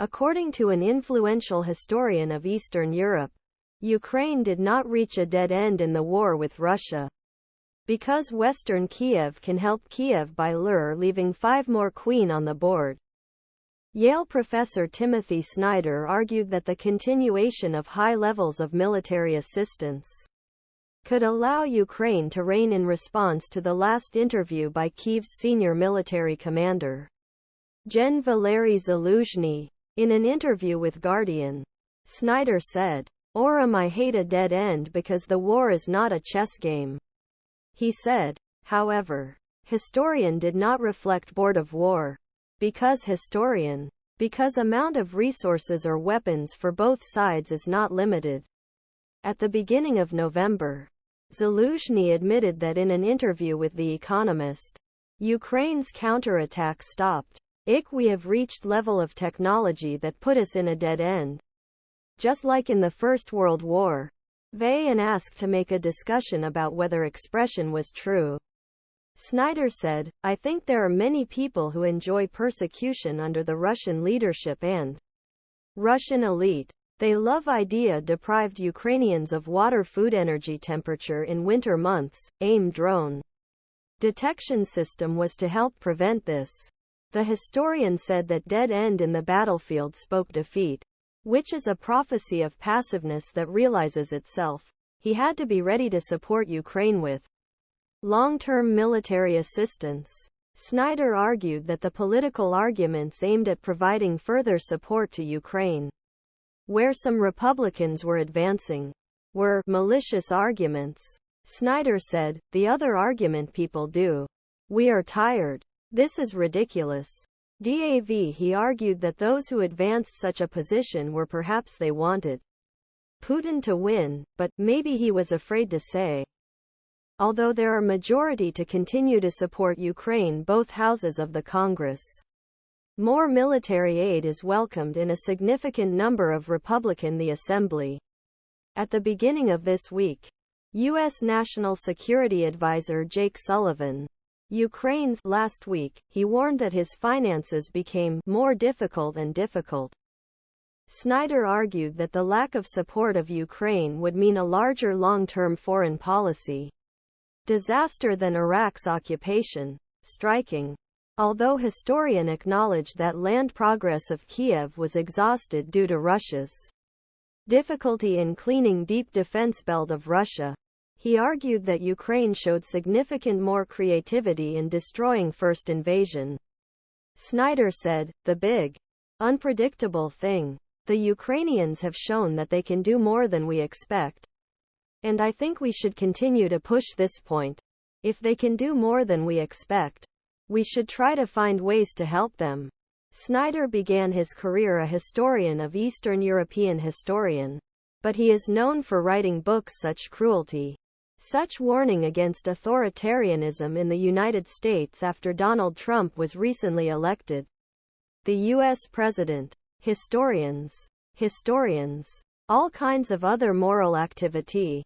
According to an influential historian of Eastern Europe, Ukraine did not reach a dead end in the war with Russia. Because Western Kiev can help Kiev by lure leaving 5 more queen on the board. Yale Professor Timothy Snyder argued that the continuation of high levels of military assistance could allow Ukraine to reign in response to the last interview by Kyiv's senior military commander, Gen Valerii Zaluzhnyi. In an interview with Guardian, Snyder said, "Orum, I hate a dead end because the war is not a chess game." He said, however, historian did not reflect board of war. Because amount of resources or weapons for both sides is not limited. At the beginning of November, Zaluzhnyi admitted that in an interview with The Economist, Ukraine's counterattack stopped. We have reached level of technology that put us in a dead end. Just like in the First World War. And asked to make a discussion about whether expression was true. Snyder said, "I think there are many people who enjoy persecution under the Russian leadership and Russian elite. They love deprived Ukrainians of water, food, energy, temperature in winter months. AIM drone detection system was to help prevent this." The historian said that dead end in the battlefield spoke defeat, which is a prophecy of passiveness that realizes itself. He had to be ready to support Ukraine with long-term military assistance. Snyder argued that the political arguments aimed at providing further support to Ukraine, where some Republicans were advancing, were malicious arguments. Snyder said, "The other argument people do. We are tired. This is ridiculous.Dav." He argued that those who advanced such a position were perhaps they wanted Putin to win, but maybe he was afraid to say. Although there are majority to continue to support Ukraine, both houses of the Congress, more military aid is welcomed in a significant number of Republican the Assembly. At the beginning of this week, U.S. National Security Advisor Jake Sullivan, Ukraine's last week, he warned that his finances became more difficult and difficult. Snyder argued that the lack of support of Ukraine would mean a larger long-term foreign policy disaster than Iraq's occupation.Striking. Although historian acknowledged that land progress of Kiev was exhausted due to Russia's difficulty in cleaning deep defense belt of Russia, he argued that Ukraine showed significant more creativity in destroying first invasion. Snyder said, "The big, unpredictable thing. The Ukrainians have shown that they can do more than we expect. And I think we should continue to push this point. If they can do more than we expect, we should try to find ways to help them." Snyder began his career a historian of Eastern European historian, but he is known for writing books such Cruelty, such warning against authoritarianism in the United States after Donald Trump was recently elected the U.S. president, historians, all kinds of other moral activitie.